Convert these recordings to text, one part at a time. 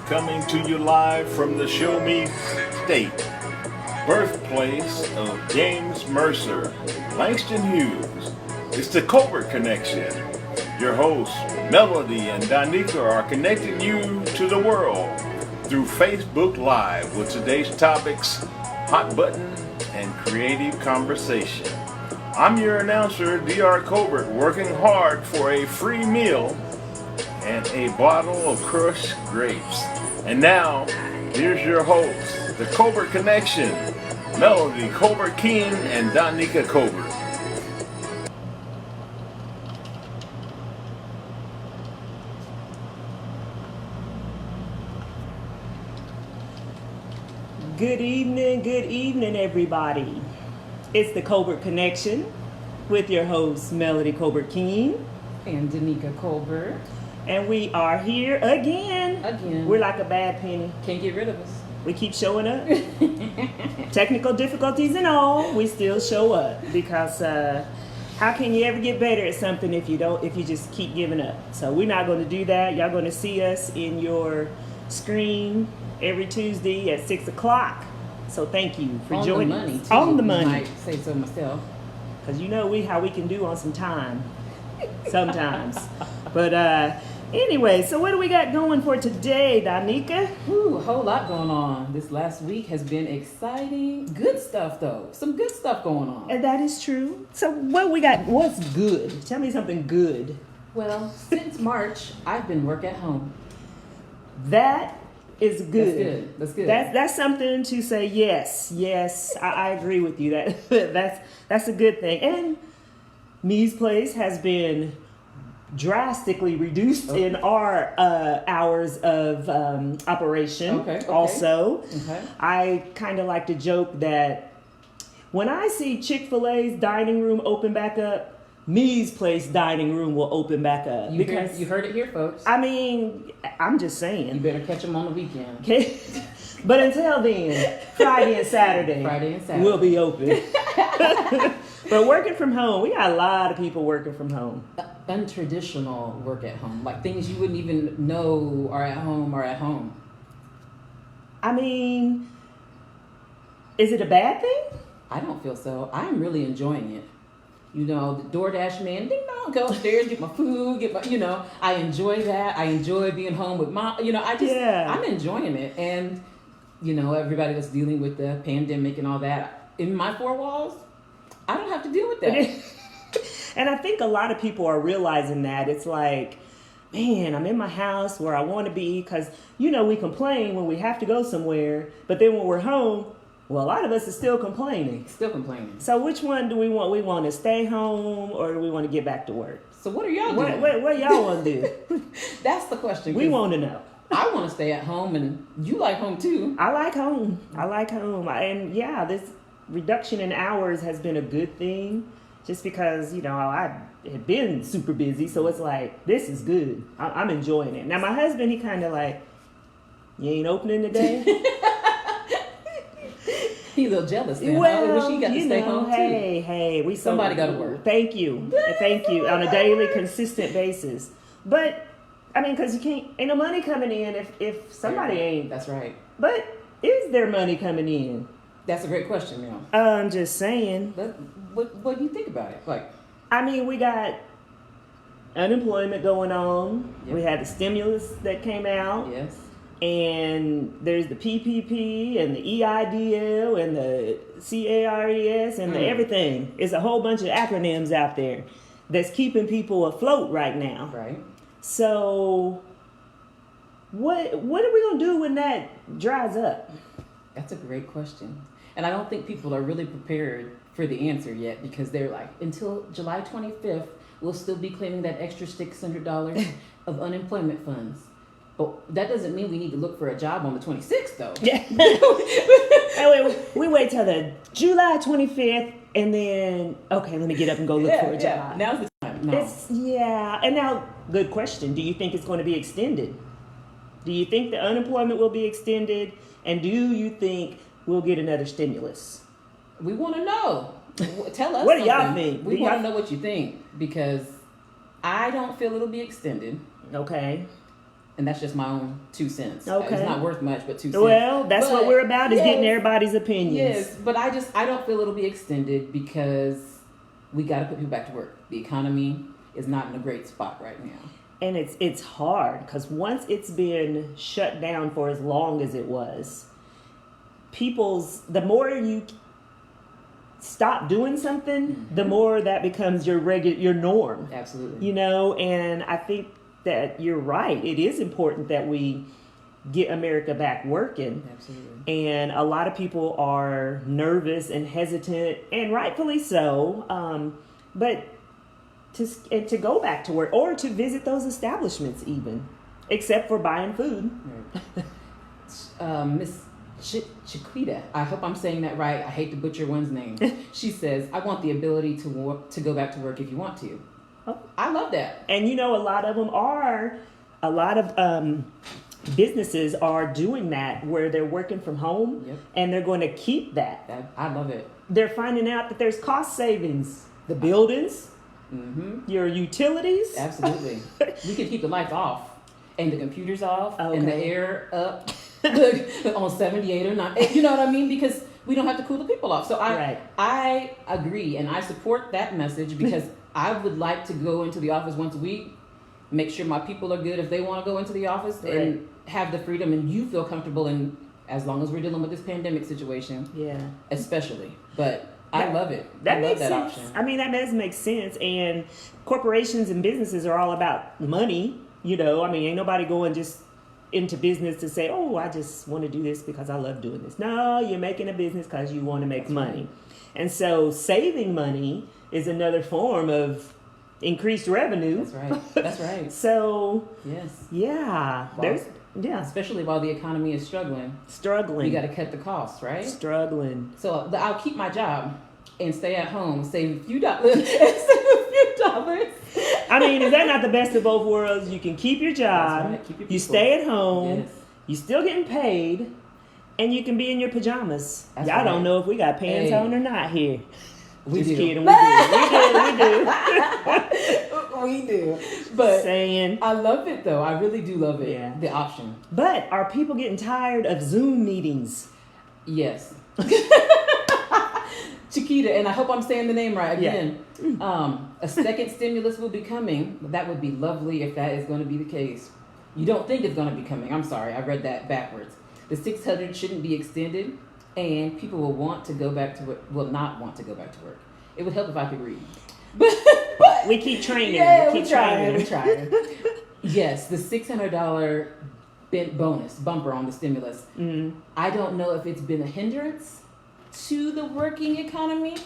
coming to you live from the Show Me State, birthplace of James Mercer, Langston Hughes. It's the Colbert Connection. Your hosts, Melody and Danica, are connecting you to the world through Facebook Live with today's topics, hot button, and creative conversation. I'm your announcer, Dr. Colbert, working hard for a free meal and a bottle of crushed grapes. And now, here's your host, the Colbert Connection, Melody Colbert King and Danica Colbert. Good evening, everybody. It's the Colbert Connection with your host, Melody Colbert King. And Danica Colbert. And we are here again. We're like a bad penny. Can't get rid of us. We keep showing up. Technical difficulties and all, we still show up. Because how can you ever get better at something if you just keep giving up? So we're not going to do that. Y'all going to see us in your screen every Tuesday at 6 o'clock. So thank you for joining us. On the money. I might say so myself. Because you know how we can do on some time sometimes. But anyway, so what do we got going for today, Danica? Ooh, a whole lot going on. This last week has been exciting. Good stuff, though. Some good stuff going on. And that is true. So what we got, what's good? Tell me something good. Well, since March, I've been work at home. That is good. That's good. That's something to say. Yes. I agree with you. That's a good thing. And Me's place has been drastically reduced in our hours of operation. Okay. Also, okay. I kind of like to joke that when I see Chick-fil-A's dining room open back up, Me's place dining room will open back up. You heard it here, folks. I mean, I'm just saying. You better catch them on the weekend. Okay. But until then, Friday and Saturday will be open. But working from home, we got a lot of people working from home. Untraditional work at home, like things you wouldn't even know are at home. I mean, is it a bad thing? I don't feel so. I'm really enjoying it. You know, the DoorDash man, ding dong, go upstairs, get my food, I enjoy that. I enjoy being home with mom. I'm enjoying it. And, everybody that's dealing with the pandemic and all that, in my four walls, I don't have to deal with that. And I think a lot of people are realizing that. It's like, man, I'm in my house where I want to be because, we complain when we have to go somewhere. But then when we're home, well, a lot of us are still complaining. So which one do we want? We want to stay home or do we want to get back to work? So what are y'all doing? What y'all want to do? That's the question. We want to know. I want to stay at home and you like home too. I like home. And yeah, this reduction in hours has been a good thing just because, I had been super busy. So it's like, this is good. I'm enjoying it. Now, my husband, he kind of like, you ain't opening today? He's a little jealous then. Well, wish he got to stay home too. Somebody got to work. Thank you on a daily, consistent basis. But I mean, because you can't, ain't no money coming in if somebody ain't. That's right. But is there money coming in? That's a great question, Mel. I'm just saying. What do you think about it? Like, I mean, we got unemployment going on. Yep. We had the stimulus that came out. Yes. And there's the PPP and the EIDL and the CARES and the everything. It's a whole bunch of acronyms out there that's keeping people afloat right now. Right. So what are we going to do when that dries up? That's a great question. And I don't think people are really prepared for the answer yet because they're like, until July 25th, we'll still be claiming that extra $600 of unemployment funds. But that doesn't mean we need to look for a job on the 26th, though. Yeah. we wait till the July 25th, and then, okay, let me get up and go look for a job. Now's the time. No. And now, good question. Do you think it's going to be extended? Do you think the unemployment will be extended? And do you think we'll get another stimulus? We want to know. Tell us what do y'all think? We want to know what you think because I don't feel it'll be extended. Okay. And that's just my own 2 cents. Okay. It's not worth much, but 2 cents. Well, that's what we're about, is getting everybody's opinions. Yes, but I don't feel it'll be extended because we got to put people back to work. The economy is not in a great spot right now. And it's hard because once it's been shut down for as long as it was, the more you stop doing something, the more that becomes your norm. Absolutely. You know, and I think that you're right. It is important that we get America back working. Absolutely. And a lot of people are nervous and hesitant, and rightfully so. But to go back to work or to visit those establishments even, except for buying food. Right. Miss Chiquita, I hope I'm saying that right. I hate to butcher one's name. She says, I want the ability to go back to work if you want to. Oh. I love that. And you know, a lot of businesses are doing that where they're working from home. Yep. And they're going to keep that. I love it. They're finding out that there's cost savings. The buildings, your utilities. Absolutely. We can keep the lights off and the computers off and the air up on 78 or 9. You know what I mean? Because we don't have to cool the people off. So I agree, and I support that message because I would like to go into the office once a week, make sure my people are good if they want to go into the office, and have the freedom, and you feel comfortable, and as long as we're dealing with this pandemic situation, especially. But I love it. I love that option. I mean, that does make sense. And corporations and businesses are all about money. You know, I mean, ain't nobody going just into business to say, oh, I just want to do this because I love doing this. No, you're making a business because you want to make money. Right. And so saving money is another form of increased revenue. That's right. That's right. So, yes. Yeah. Especially while the economy is struggling. You got to cut the costs, right? Struggling. So I'll keep my job and stay at home, save a few dollars. I mean, is that not the best of both worlds? You can keep your job, right. Keep your you stay at home, you still getting paid, and you can be in your pajamas. Y'all don't know if we got pants on or not here. We Just do. kidding, we do. We do. But saying, I love it though. I really do love it. Yeah. The option. But are people getting tired of Zoom meetings? Yes. Chiquita, and I hope I'm saying the name right again. Yeah. A second stimulus will be coming. That would be lovely if that is going to be the case. You don't think it's going to be coming. I'm sorry, I read that backwards. The 600 shouldn't be extended, and people will want to go back to work. Will not want to go back to work. It would help if I could read. But we keep training. Yeah, we keep trying. Yes, the $600 bumper on the stimulus. I don't know if it's been a hindrance to the working economy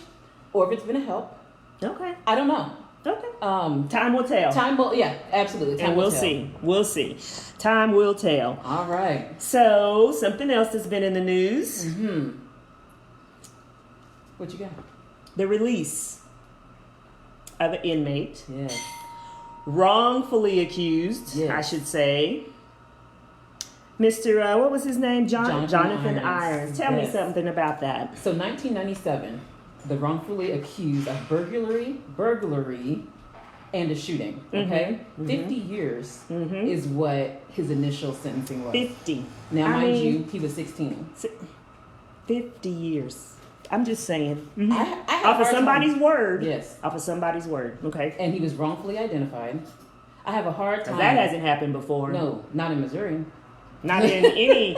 or if it's been a help. Okay. I don't know. Okay. Time will tell. Absolutely. And we'll see. We'll see. Time will tell. All right. So, something else that's been in the news. What you got? The release of an inmate. Yes. Wrongfully accused, I should say. Mr. What was his name? Jonathan Irons. Tell me something about that. So 1997, the wrongfully accused of burglary, and a shooting. Okay, 50 years is what his initial sentencing was. 50. Now, mind you, he was 16. 50 years. I'm just saying. I off of somebody's word. Yes. Off of somebody's word. Okay. And he was wrongfully identified. I have a hard time. That hasn't happened before. No, not in Missouri. Not in any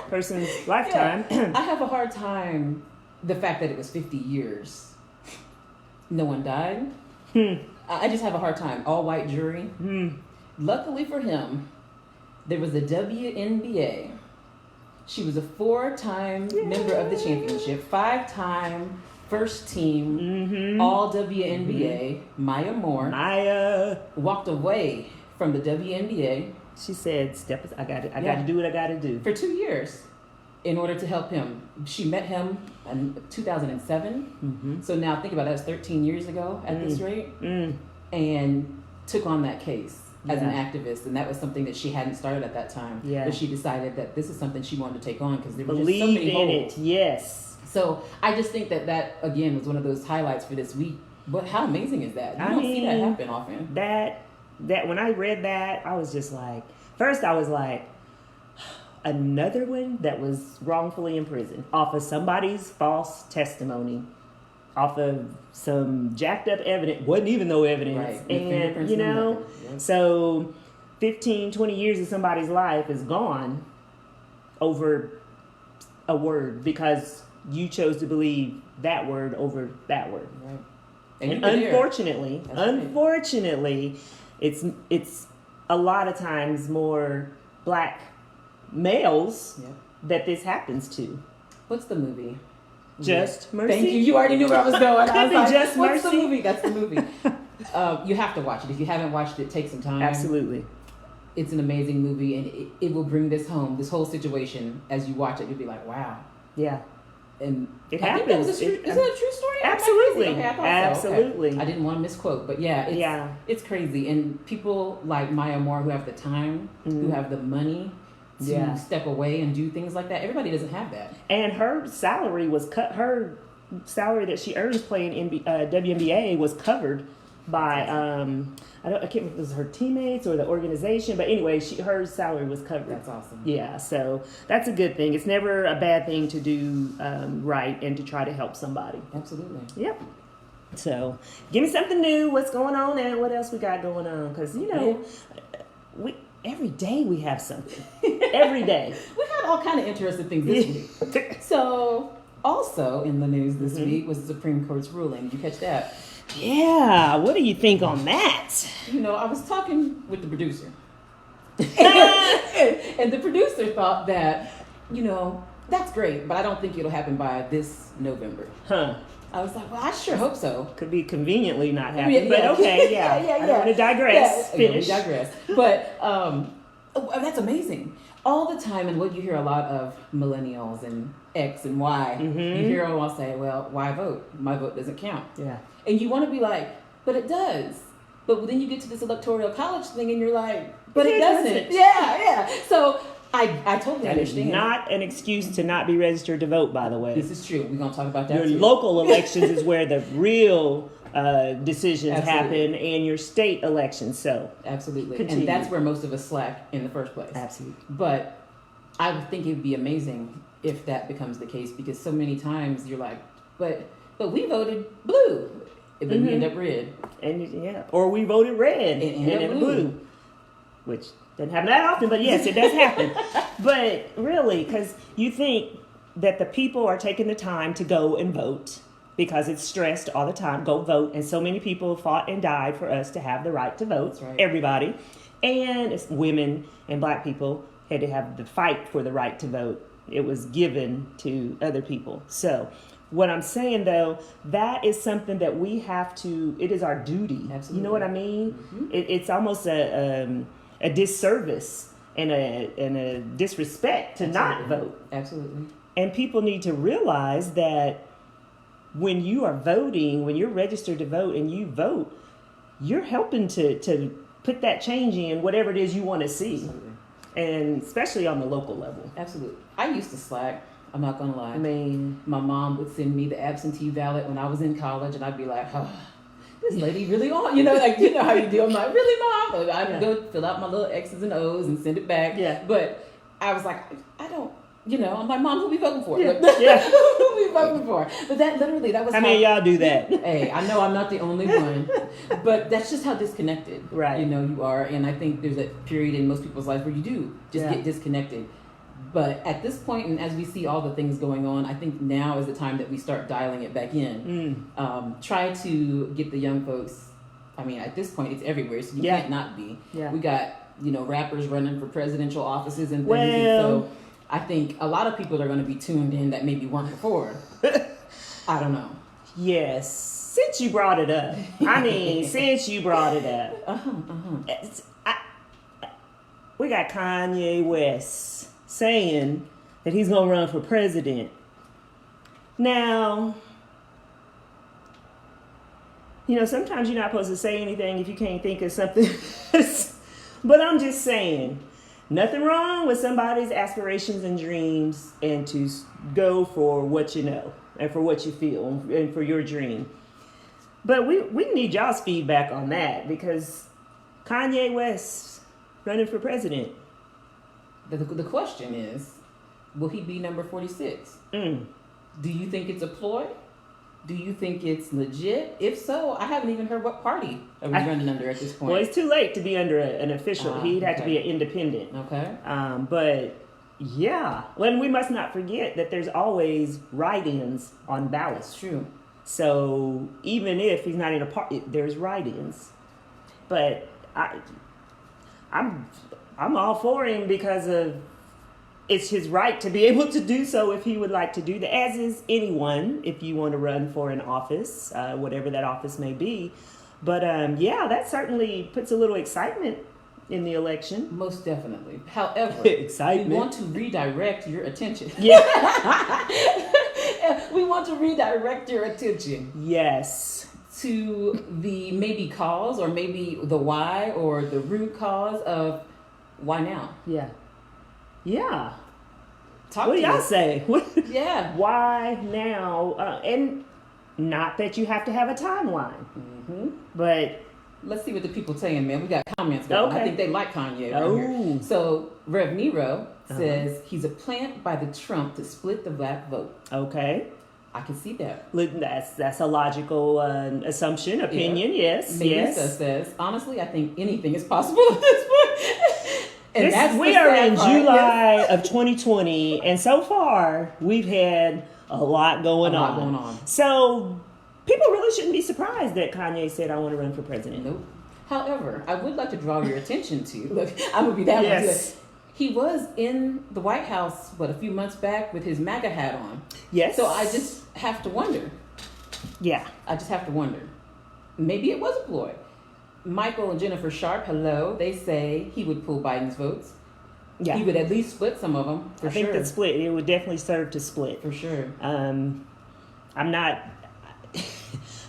person's lifetime. Yeah. I have a hard time. The fact that it was 50 years. No one died. I just have a hard time. All white jury. Luckily for him, there was a WNBA. She was a 4-time member of the championship, 5-time first team, all WNBA. Maya Moore. Walked away from the WNBA. She said, I got to do what I got to do. For 2 years in order to help him. She met him in 2007. So now think about that. It was 13 years ago at this rate. And took on that case as an activist. And that was something that she hadn't started at that time. Yeah. But she decided that this is something she wanted to take on because there were just so many holes. Yes. So I just think that again, was one of those highlights for this week. But how amazing is that? You don't see that happen often. That that when I read that, I was just like, first I was like, another one that was wrongfully imprisoned off of somebody's false testimony, off of some jacked up evidence, wasn't even no evidence. Right. And, you know, so 15, 20 years of somebody's life is gone over a word because you chose to believe that word over that word. Right. And unfortunately, it's a lot of times more black males that this happens to. What's the movie? Just Mercy. Thank you. You already knew where I was going. I was like, Just what's Mercy? the movie? That's the movie. You have to watch it. If you haven't watched it, take some time. Absolutely. It's an amazing movie, and it will bring this home, this whole situation. As you watch it, you'll be like, wow. Yeah. And it I happens. Think that was is that a true story? Absolutely. Okay, I thought Absolutely. So. Okay. I didn't want to misquote, but it's crazy. And people like Maya Moore who have the time, who have the money to step away and do things like that. Everybody doesn't have that. And her salary was cut. Her salary that she earns playing WNBA was covered by I can't remember if it was her teammates or the organization, but anyway, her salary was covered. That's awesome. Yeah, so that's a good thing. It's never a bad thing to do right and to try to help somebody. Absolutely. Yep. So give me something new. What's going on and what else we got going on? Because every day we have something. Every day. We've had all kind of interesting things this week. So also in the news this week was the Supreme Court's ruling. Did you catch that? Yeah, what do you think on that? I was talking with the producer. and the producer thought that, that's great, but I don't think it'll happen by this November. Huh. I was like, well, I sure hope so. Could be conveniently not happening, but okay, yeah. I don't want to digress. Finish. Yeah, we digress. But that's amazing. All the time, and what you hear a lot of millennials and X and Y, you hear them all say, well, why vote? My vote doesn't count. Yeah. And you want to be like, but it does. But then you get to this electoral college thing and you're like, but it doesn't. Yeah. So I totally understand. That is not an excuse to not be registered to vote, by the way. This is true. We're going to talk about that Your too. local elections is where the real decisions happen, and your state elections. So absolutely. Continue. And that's where most of us slack in the first place. Absolutely. But I would think it would be amazing if that becomes the case, because so many times you're like, but we voted blue. But we end up red. Or we voted red and ended blue. Which doesn't happen that often, but yes, it does happen. But really, because you think that the people are taking the time to go and vote because it's stressed all the time, go vote. And so many people fought and died for us to have the right to vote. That's right. Everybody. And it's women and black people had to have the fight for the right to vote. It was given to other people. So what I'm saying, though, that is something that we have to, it is our duty. Absolutely. You know what I mean? Mm-hmm. It's almost a disservice and a disrespect to not vote. Absolutely. And people need to realize that when you are voting, when you're registered to vote and you vote, you're helping to put that change in whatever it is you want to see. Absolutely. And especially on the local level. Absolutely. I used to slack. I'm not going to lie. I mean, my mom would send me the absentee ballot when I was in college, and I'd be like, oh, this lady really on. You know how you do. I'm like, really, Mom? But I'd go fill out my little X's and O's and send it back. Yeah. But I was like, I don't, I'm like, Mom, who we voting for? Yeah. Who we voting for? But that was how many of y'all do that? Hey, I know I'm not the only one, but that's just how disconnected you are. And I think there's a period in most people's lives where you do just get disconnected. But at this point, and as we see all the things going on, I think now is the time that we start dialing it back in. Try to get the young folks. I mean, at this point, it's everywhere, so you can't not be. Yeah. We got, rappers running for presidential offices and things. And so I think a lot of people are going to be tuned in that maybe weren't before. I don't know. Yes. Since you brought it up. We got Kanye West saying that he's going to run for president. Now, sometimes you're not supposed to say anything if you can't think of something. But I'm just saying, nothing wrong with somebody's aspirations and dreams and to go for what you know and for what you feel and for your dream. But we need y'all's feedback on that, because Kanye West running for president. The question is, will he be number 46? Do you think it's a ploy? Do you think it's legit? If so, I haven't even heard what party are we running under at this point. Well, it's too late to be under an official. He'd have to be an independent. Okay. But yeah, well, we must not forget that there's always write-ins on ballots. That's true. So even if he's not in a party, there's write-ins. But I'm all for him because of it's his right to be able to do so if he would like to do that, as is anyone if you want to run for an office, whatever that office may be. But yeah, that certainly puts a little excitement in the election. Most definitely. However, excitement. We want to redirect your attention. Yeah. We want to redirect your attention. Yes. To the maybe cause or maybe the why or the root cause of why now. Yeah. Yeah. What do y'all say? Yeah. Why now? And not that you have to have a timeline, but let's see what the people saying, man. We got comments going. Okay. I think they like Kanye. Oh. Right here. So Rev Nero says he's a plant by the Trump to split the black vote. Okay. I can see that. That's a logical assumption, opinion. Yeah. Yes. Melissa says, honestly, I think anything is possible at this point. And we are in July of 2020, and so far we've had a lot going on. So people really shouldn't be surprised that Kanye said, "I want to run for president." Nope. However, I would like to draw your attention to. Look, I'm gonna be that one. Yes. He was in the White House, a few months back with his MAGA hat on. Yes. So I just have to wonder. Yeah. I just have to wonder. Maybe it was a ploy. Michael and Jennifer Sharp, hello. They say he would pull Biden's votes. Yeah. He would at least split some of them, for sure. I think that split, it would definitely serve to split. For sure. I'm not,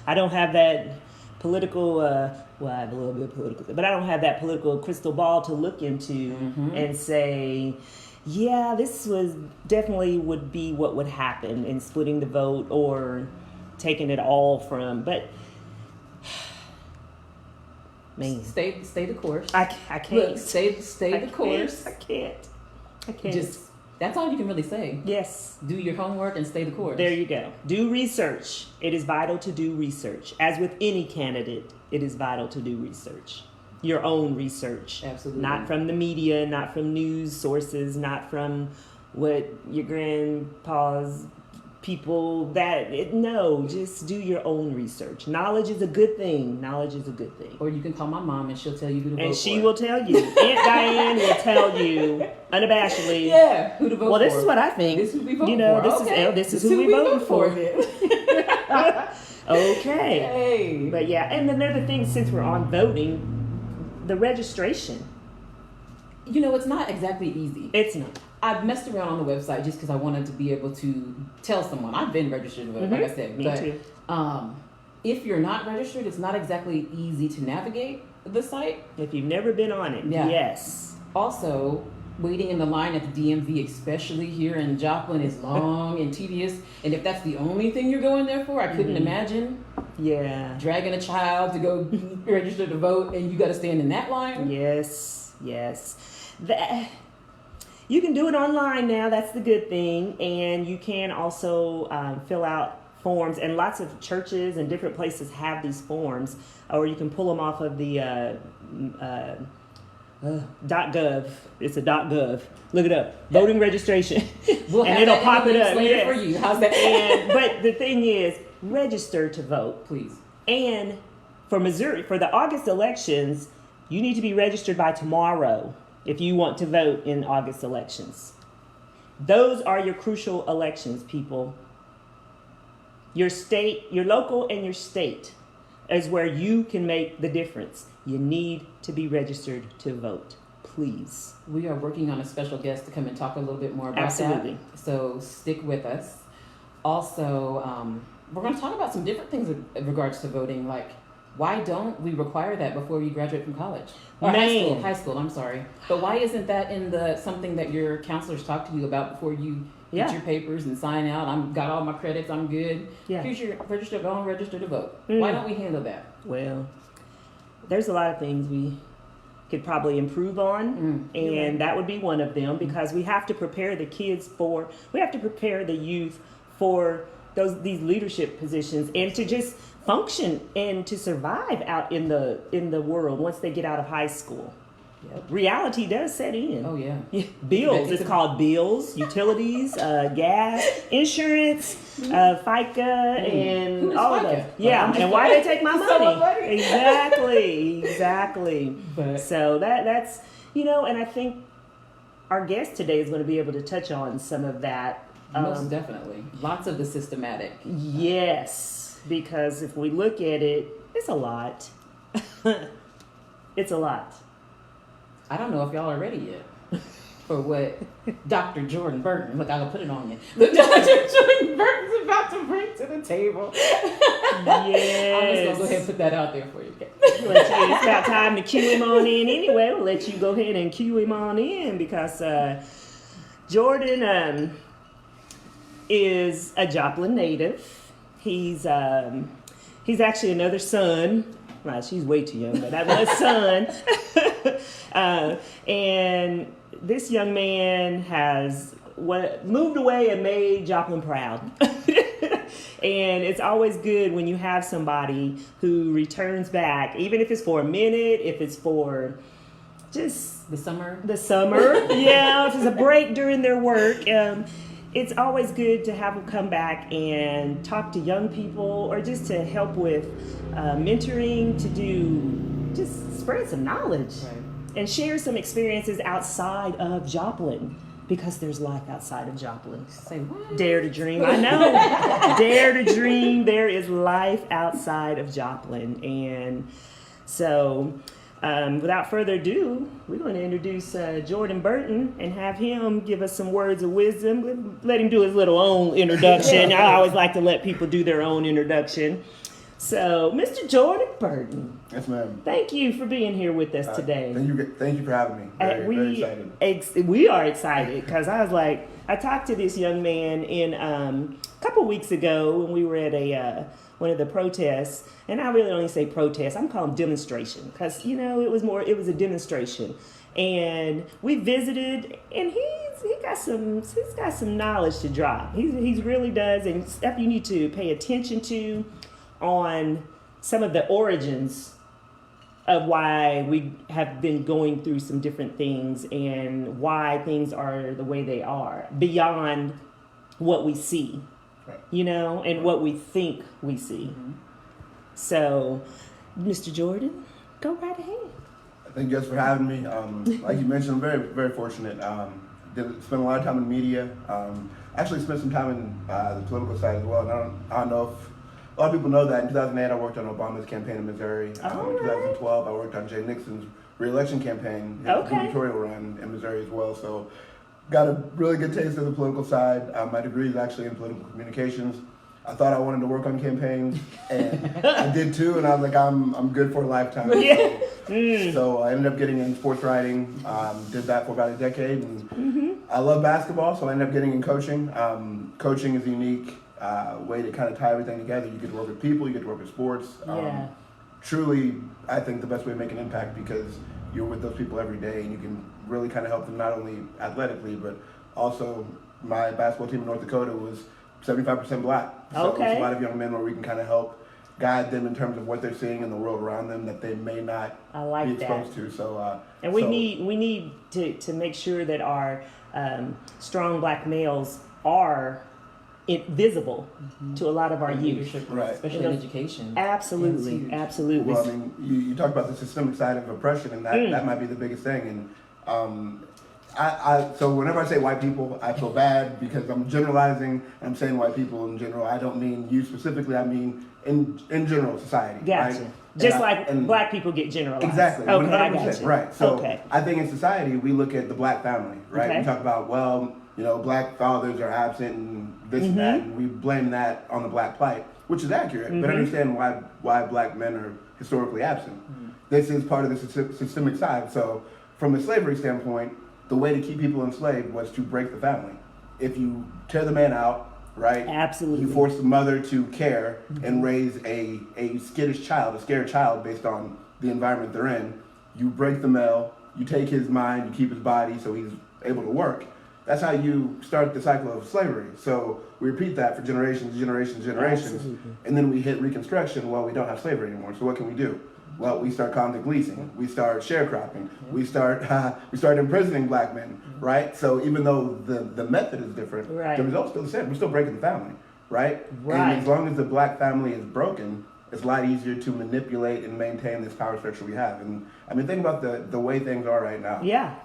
I don't have that political, well, I have a little bit of political, but I don't have that political crystal ball to look into and say, yeah, this was definitely would be what would happen in splitting the vote or taking it all from, but man. Stay the course. I can't. Look, stay the course. I can't. Just, that's all you can really say. Yes. Do your homework and stay the course. There you go. Do research. It is vital to do research. As with any candidate, it is vital to do research. Your own research. Absolutely. Not from the media, not from news sources, not from what your grandpa's people no, just do your own research. Knowledge is a good thing. Or you can call my mom and she'll tell you who to vote for. And she will tell you. Aunt Diane will tell you unabashedly. Yeah, who to vote for. Well, this is what I think. This is who we vote for. This is who we voting for. Okay. Hey. But yeah, and another thing, since we're on voting, the registration. It's not exactly easy. It's not. I've messed around on the website just because I wanted to be able to tell someone. I've been registered to vote, like I said. Me too. If you're not registered, it's not exactly easy to navigate the site. If you've never been on it, yes. Also, waiting in the line at the DMV, especially here in Joplin, is long and tedious. And if that's the only thing you're going there for, I couldn't imagine. Yeah. Dragging a child to go register to vote, and you got to stand in that line. Yes. You can do it online now. That's the good thing. And you can also fill out forms. And lots of churches and different places have these forms. Or you can pull them off of the .gov. It's a .gov. Look it up. Voting registration. And it'll pop it up. For you. How's that? But the thing is, register to vote. Please. And for Missouri, for the August elections, you need to be registered by tomorrow if you want to vote in August elections. Those are your crucial elections, people. Your state, your local and your state is where you can make the difference. You need to be registered to vote. Please. We are working on a special guest to come and talk a little bit more about Absolutely. that. So stick with us. Also, we're going to talk about some different things in regards to voting, like why don't we require that before you graduate from college? Or high school, I'm sorry. But why isn't that in something that your counselors talk to you about before you get your papers and sign out? I've got all my credits, I'm good. Yeah. Here's your register to vote. Why don't we handle that? Well, there's a lot of things we could probably improve on, and right. that would be one of them, because we have to prepare the youth for these leadership positions, and to just function and to survive out in the world once they get out of high school. Yep. Reality does set in. Oh yeah. Bills. It's called bills, utilities, gas, insurance, FICA, and all of that. Yeah, and why they take my money? Exactly. But So that's and I think our guest today is going to be able to touch on some of that. Most definitely, lots of the systematic. Yes, because if we look at it, it's a lot. It's a lot. I don't know if y'all are ready yet for what Dr. Jordan Burton, look, I'll put it on you. Look, Dr. Jordan Burton's about to bring to the table. Yes. I'm just going to go ahead and put that out there for you. It's about time to cue him on in anyway. We'll let you go ahead and cue him on in, because Jordan is a Joplin native. He's actually another son. Right, she's way too young, but that was son. And this young man has moved away and made Joplin proud. And it's always good when you have somebody who returns back, even if it's for a minute, if it's for just The summer. Yeah, if it's a break during their work. It's always good to have them come back and talk to young people, or just to help with mentoring, just spread some knowledge, Right. and share some experiences outside of Joplin, because there's life outside of Joplin. Say what? Dare to dream. I know. Dare to dream. There is life outside of Joplin. And so, without further ado, we're going to introduce Jordan Burton and have him give us some words of wisdom. Let him do his little own introduction. I always like to let people do their own introduction. So, Mr. Jordan Burton. Yes, ma'am. Thank you for being here with us today. Thank you for having me. Very excited. We are excited, because I talked to this young man a couple weeks ago when we were at one of the protests, and I really only say protest, I'm calling demonstration, because it was a demonstration, and we visited, and he's got some knowledge to drop. He really does, and stuff you need to pay attention to on some of the origins of why we have been going through some different things, and why things are the way they are beyond what we see, Right. and what we think we see. Mm-hmm. So, Mr. Jordan, go right ahead. Thank you guys for having me. Like you mentioned, I'm very, very fortunate. Spent a lot of time in media. Actually spent some time in the political side as well. And I don't know if a lot of people know that in 2008 I worked on Obama's campaign in Missouri. In 2012 I worked on Jay Nixon's re-election campaign, his gubernatorial run in Missouri as well. So got a really good taste of the political side. My degree is actually in political communications. I thought I wanted to work on campaigns, and I did too. And I was like, I'm good for a lifetime. Yeah. So I ended up getting in sports writing. Did that for about a decade, and I love basketball, so I ended up getting in coaching. Coaching is a unique way to kind of tie everything together. You get to work with people, you get to work with sports. Truly, I think the best way to make an impact, because you're with those people every day, and you can really kind of help them not only athletically, but also my basketball team in North Dakota was 75% black. So it's a lot of young men where we can kind of help guide them in terms of what they're seeing in the world around them that they may not be exposed to. So, and we need to make sure that our strong black males are visible to a lot of our youth, right? Especially in education. Absolutely. Well, I mean, you talk about the systemic side of oppression, and that might be the biggest thing. And so whenever I say white people, I feel bad because I'm generalizing. And I'm saying white people in general. I don't mean you specifically. I mean in general society. Gotcha. Right? Just like black people get generalized. Exactly. Okay, 100%. I got you. Right. So I think in society we look at the black family. Right. Okay. We talk about black fathers are absent and this and that, and we blame that on the black plight, which is accurate. But understand why black men are historically absent. This is part of the systemic side. So from a slavery standpoint, the way to keep people enslaved was to break the family. If you tear the man out, right? Absolutely. You force the mother to care and raise a skittish child, a scared child based on the environment they're in. you break the male, you take his mind, you keep his body so he's able to work. That's how you start the cycle of slavery. So we repeat that for generations, Absolutely. and then we hit Reconstruction. Well, we don't have slavery anymore. So what can we do? Well, we start convict leasing. We start sharecropping. We start imprisoning black men, right? So even though the method is different, Right. the result's still the same. We're still breaking the family, right? Right. And as long as the black family is broken, it's a lot easier to manipulate and maintain this power structure we have. And I mean, think about the way things are right now. Yeah.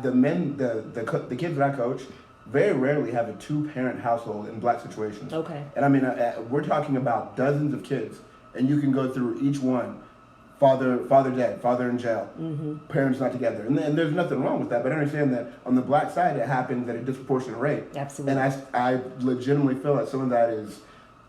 The kids that I coach very rarely have a 2-parent household in black situations. Okay. And I mean, we're talking about dozens of kids, and you can go through each one. Father dead, father in jail, parents not together. And there's nothing wrong with that, but I understand that on the black side, it happens at a disproportionate rate. Absolutely. And I legitimately feel that some of that is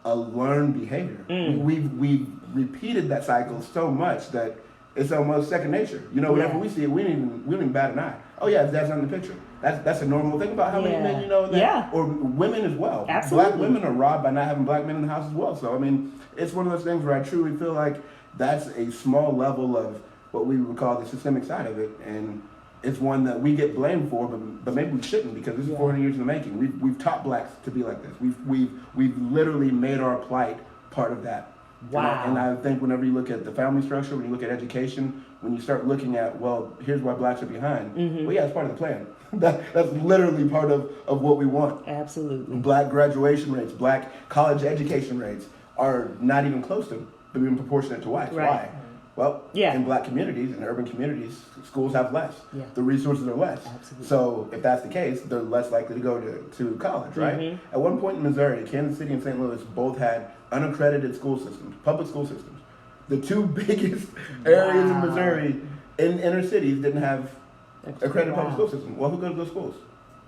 a learned behavior. We've repeated that cycle so much that it's almost second nature. You know, whenever we see it, we don't even bat an eye. Oh yeah, that's not in the picture. That's a normal thing about how many men you know in that, or women as well. Absolutely. Black women are robbed by not having black men in the house as well. So I mean, it's one of those things where I truly feel like that's a small level of what we would call the systemic side of it, and it's one that we get blamed for, but maybe we shouldn't, because this is 400 years in the making. We've taught blacks to be like this. We've literally made our plight part of that. Wow. And I think whenever you look at the family structure, when you look at education, when you start looking at, well, here's why blacks are behind. Well, yeah, it's part of the plan. That's literally part of what we want. Absolutely. Black graduation rates, black college education rates are not even close to being proportionate to whites. Right. Why? Well, in black communities, in urban communities, schools have less. Yeah. The resources are less. Absolutely. So if that's the case, they're less likely to go to college, right? At one point in Missouri, Kansas City and St. Louis both had unaccredited school systems, public school systems. The two biggest areas in Missouri in inner cities didn't have accredited public school systems. Well, who goes to those schools?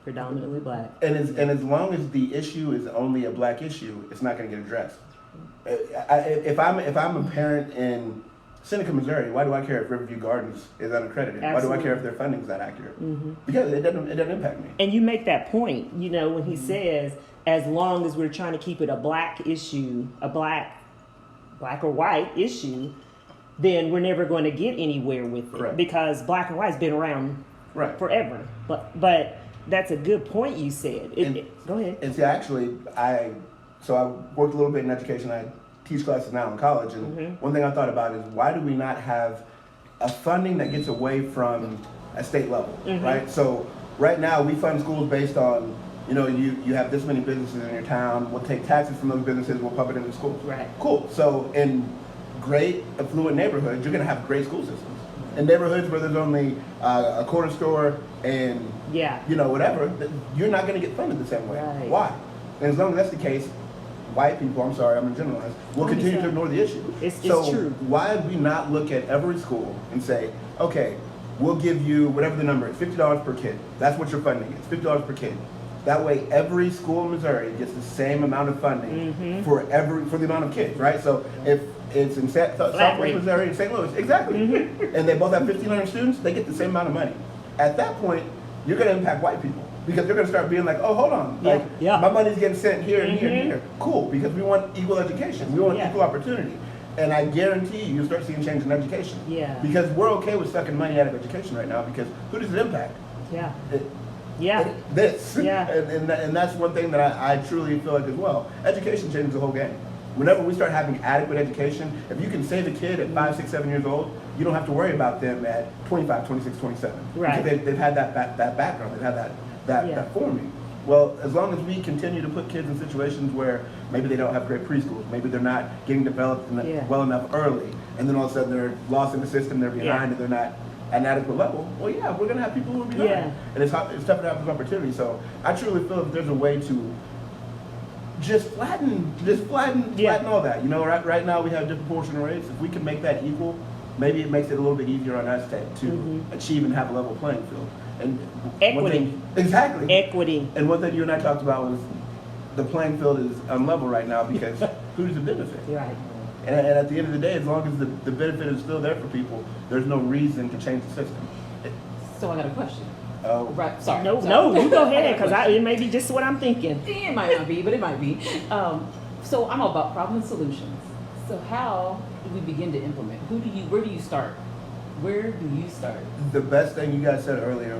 Predominantly black. And as long as the issue is only a black issue, it's not going to get addressed. If I'm a parent in Seneca, Missouri, why do I care if Riverview Gardens is unaccredited? Absolutely. Why do I care if their funding is not accurate? Because it doesn't impact me. And you make that point, you know, when he says, as long as we're trying to keep it a black issue, a black or white issue, then we're never going to get anywhere with it. Right. Because black and white's been around forever. But that's a good point you said. Go ahead. And see, actually, I worked a little bit in education. I teach classes now in college, and one thing I thought about is, why do we not have a funding that gets away from a state level, right? So right now we fund schools based on, you know, you have this many businesses in your town, we'll take taxes from those businesses, we'll pump it into schools. Right. Cool. So in great affluent neighborhoods, you're gonna have great school systems. In neighborhoods where there's only a corner store and you know, whatever, you're not gonna get funded the same way. Right. Why? And as long as that's the case, white people, I'm sorry, I'm gonna generalize, will continue to ignore the issue. It's so true. Why do we not look at every school and say, okay, we'll give you whatever the number is, $50 per kid. That's what your funding is, $50 per kid. That way, every school in Missouri gets the same amount of funding for the amount of kids, right? So if it's in Southwest Missouri and St. Louis, exactly, and they both have 1,500 students, they get the same amount of money. At that point, you're gonna impact white people, because they're going to start being like, oh, hold on, my money's getting sent here and here and here. Cool, because we want equal education. We want equal opportunity. And I guarantee you'll start seeing change in education. Yeah. Because we're okay with sucking money out of education right now, because who does it impact? This. Yeah. And that's one thing that I truly feel like as well. Education changes the whole game. Whenever we start having adequate education, if you can save a kid at 5, 6, 7 years old, you don't have to worry about them at 25, 26, 27. Right. Because they've had that background, they've had that forming. Well, as long as we continue to put kids in situations where maybe they don't have great preschools, maybe they're not getting developed well enough early, and then all of a sudden they're lost in the system, they're behind, and they're not at an adequate level, well, yeah, we're going to have people who are behind. And it's tough to have those opportunities. So I truly feel if there's a way to just flatten all that. You know, right now we have disproportionate rates. If we can make that equal, maybe it makes it a little bit easier on us to achieve and have a level playing field. And equity. Exactly. Equity. And one thing you and I talked about was the playing field is unlevel right now, because who does it benefit? Right. And at the end of the day, as long as the benefit is still there for people, there's no reason to change the system. So I got a question. Oh. Right. Sorry. No, you go ahead, because it may be just what I'm thinking. It might not be, but it might be. So I'm about problem and solutions. So how do we begin to implement? Where do you start? Where do you start? The best thing you guys said earlier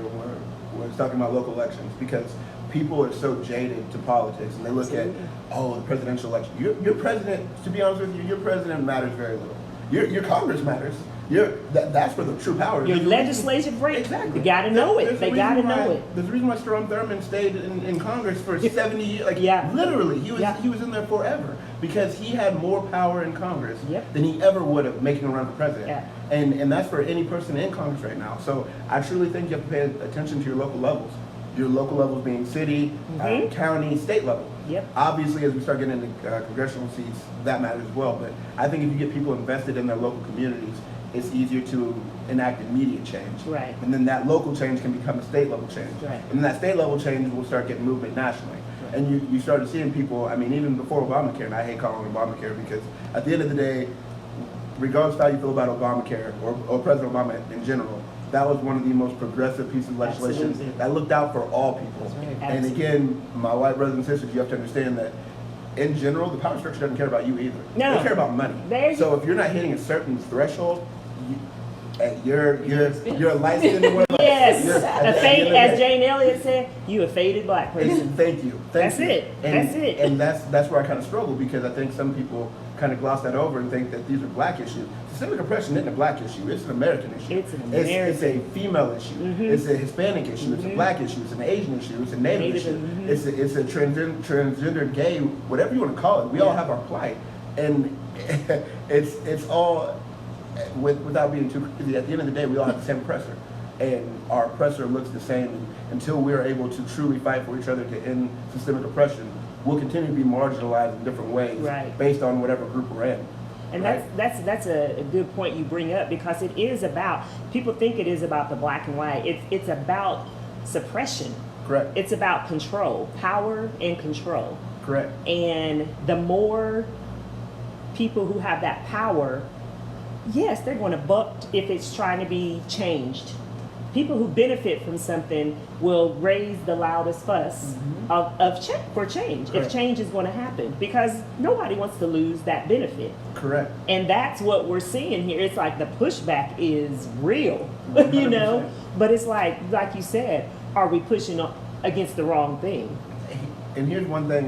was talking about local elections, because people are so jaded to politics and they look at, the presidential election. Your president, to be honest with you, your president matters very little. Your Congress matters. That's where the true power is. Your legislative branch. Exactly. You gotta know it. They gotta know it. There's a reason why Strom Thurmond stayed in Congress for 70 years. Literally, he was in there forever, because he had more power in Congress than he ever would have making a run for president. Yeah. And that's for any person in Congress right now. So I truly think you have to pay attention to your local levels. Your local levels being city, county, state level. Yep. Obviously, as we start getting into congressional seats, that matters as well. But I think if you get people invested in their local communities, it's easier to enact immediate change. Right. And then that local change can become a state level change. Right. And then that state level change will start getting movement nationally. Right. And you started seeing people, I mean, even before Obamacare, and I hate calling it Obamacare, because at the end of the day, regardless of how you feel about Obamacare or President Obama in general, that was one of the most progressive pieces of legislation that looked out for all people. Right. And again, my white brothers and sisters, you have to understand that in general, the power structure doesn't care about you either. No. They care about money. So if you're not hitting a certain threshold, you're a light-skinned woman. Yes, as Jane Elliott said, you a faded black person. Thank you. That's it. And that's where I kind of struggle, because I think some people kind of gloss that over and think that these are black issues. Systemic oppression isn't a black issue; it's an American issue. It's a female issue. It's a Hispanic issue. It's a black issue. It's an Asian issue. It's a Native issue. It's a transgender, gay, whatever you want to call it. We all have our plight, and it's all. Without being too crazy, at the end of the day, we all have the same oppressor, and our oppressor looks the same. And until we're able to truly fight for each other to end systemic oppression, we'll continue to be marginalized in different ways, based on whatever group we're in. And that's a good point you bring up, because it is about, people think it is about the black and white. It's about suppression. Correct. It's about control, power and control. Correct. And the more people who have that power, yes, they're going to buck if it's trying to be changed. People who benefit from something will raise the loudest fuss for change. Correct. If change is going to happen, because nobody wants to lose that benefit. Correct. And that's what we're seeing here. It's like the pushback is real, 100%. But it's like you said, are we pushing against the wrong thing? And here's one thing,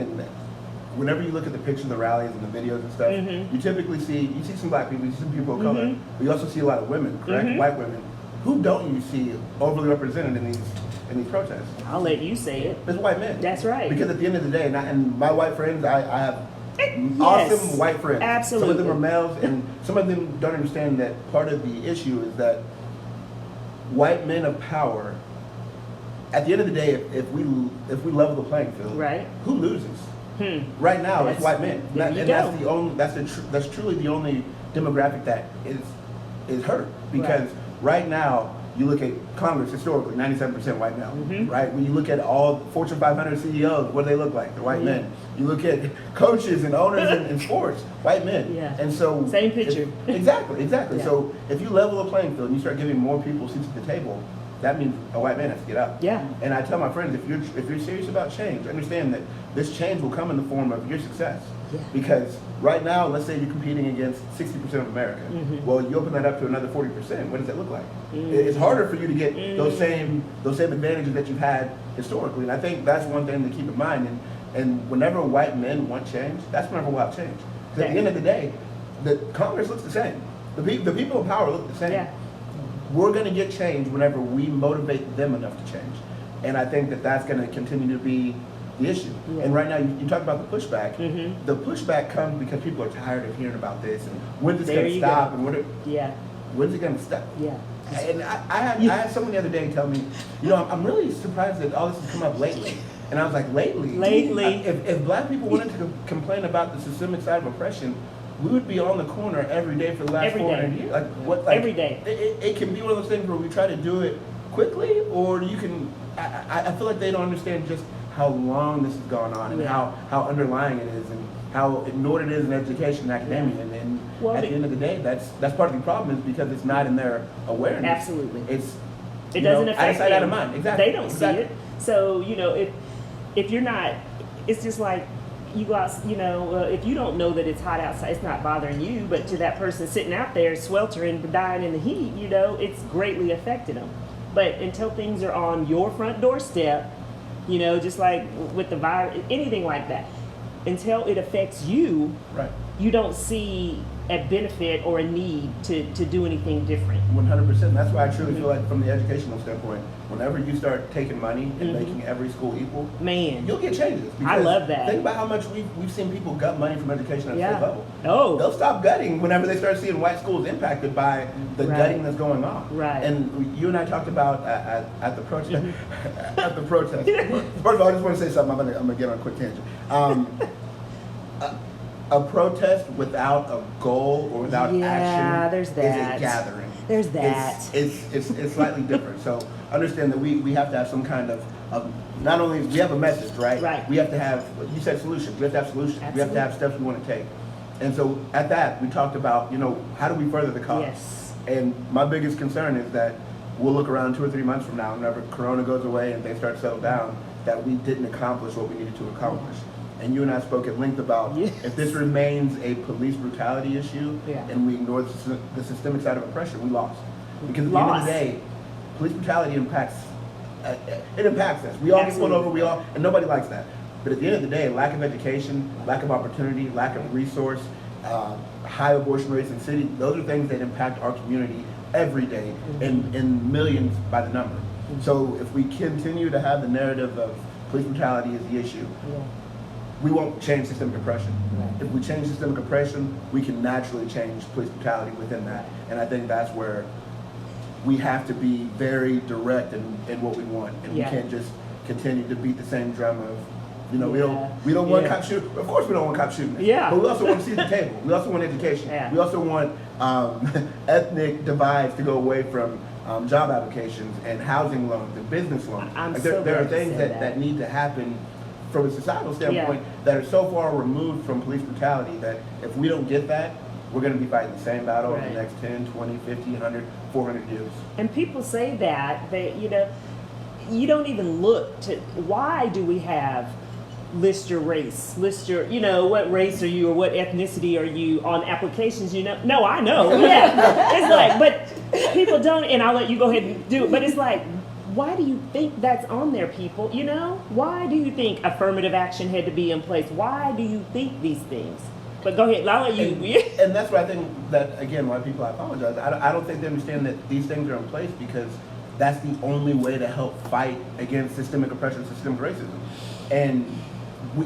whenever you look at the pictures of the rallies and the videos and stuff, you typically see some black people, you see some people of color, but you also see a lot of women, correct? White women. Who don't you see overly represented in these protests? I'll let you say it. It's white men. That's right. Because at the end of the day, and my white friends, I have awesome white friends. Absolutely. Some of them are males, and some of them don't understand that part of the issue is that white men of power, at the end of the day, if we level the playing field, who loses? Right now, it's white men, that's truly the only demographic that is hurt, because right now you look at Congress historically, 97% white male, right? When you look at all Fortune 500 CEOs, what do they look like? They're white men. You look at coaches and owners in sports, white men. Yeah. And so same picture. Exactly. Yeah. So if you level the playing field and you start giving more people seats at the table, that means a white man has to get up. Yeah. And I tell my friends, if you're serious about change, understand that this change will come in the form of your success. Yeah. Because right now, let's say you're competing against 60% of America. Well, you open that up to another 40%. What does that look like? It's harder for you to get those same advantages that you've had historically. And I think that's one thing to keep in mind. And whenever white men want change, that's whenever we'll have change. Because at the end of the day, the Congress looks the same. The people in power look the same. Yeah. We're going to get change whenever we motivate them enough to change. And I think that that's going to continue to be the issue. Yeah. And right now, you talk about the pushback. The pushback comes because people are tired of hearing about this and when's it going to stop and when's it going to stop? Yeah. And I had someone the other day tell me, I'm really surprised that all this has come up lately. And I was like, lately? If black people wanted to complain about the systemic side of oppression, we would be on the corner every day for the last 400 years. Every day. It can be one of those things where we try to do it quickly, or you can. I feel like they don't understand just how long this has gone on and how underlying it is and how ignored it is in education and academia. And at the end of the day, that's part of the problem, is because it's not in their awareness. Absolutely. It doesn't affect out of sight, them. out of mind. Exactly. They don't see it. So if you're not, it's just like you go out, if you don't know that it's hot outside, it's not bothering you, but to that person sitting out there sweltering, dying in the heat, it's greatly affected them. But until things are on your front doorstep, just like with the virus, anything like that, until it affects you, Right. you don't see a benefit or a need to do anything different. 100%. That's why I truly feel like, from the educational standpoint, whenever you start taking money and making every school equal, Man, you'll get changes. I love that. Think about how much we've seen people gut money from education at Yeah. state level. Oh. They'll stop gutting whenever they start seeing white schools impacted by the Right. gutting that's going on. Right. And you and I talked about at the protest. At the protest. First of all, I just want to say something. I'm gonna get on a quick tangent. A protest without a goal or without action there's is that. a gathering. There's that. It's slightly different. So understand that we have to have some kind of not only we have a message, right? Right. We have to have, you said solutions. We have to have solutions. We have to have steps we want to take. And so at that, we talked about, how do we further the cause? Yes. And my biggest concern is that we'll look around 2 or 3 months from now, whenever Corona goes away and things start to settle down, that we didn't accomplish what we needed to accomplish. And you and I spoke at length about if this remains a police brutality issue and we ignore the systemic side of oppression, we lost. Because at the end of the day, police brutality impacts us. We all get pulled over, and nobody likes that. But at the end of the day, lack of education, lack of opportunity, lack of resource, high abortion rates in cities, those are things that impact our community every day in millions by the number. So if we continue to have the narrative of police brutality is the issue, we won't change systemic oppression. Right. If we change systemic oppression, we can naturally change police brutality within that. And I think that's where we have to be very direct in what we want. And we can't just continue to beat the same drum of, we don't want cop shooting. Of course we don't want cop shooting. Yeah. But we also want to see the table. We also want education. Yeah. We also want ethnic divides to go away from job applications and housing loans and business loans. There are things that need to happen from a societal standpoint that are so far removed from police brutality that if we don't get that, we're going to be fighting the same battle over the next 10, 20, 50, 100, 400 years. And people say that you don't even look to, why do we have list your race, what race are you or what ethnicity are you on applications, No, I know. Yeah. It's like, but people don't, and I'll let you go ahead and do it, but it's like, why do you think that's on there, people? Why do you think affirmative action had to be in place? Why do you think these things? But go ahead, I'll let you. And that's why I think that, again, why people apologize. I don't think they understand that these things are in place because that's the only way to help fight against systemic oppression, systemic racism. And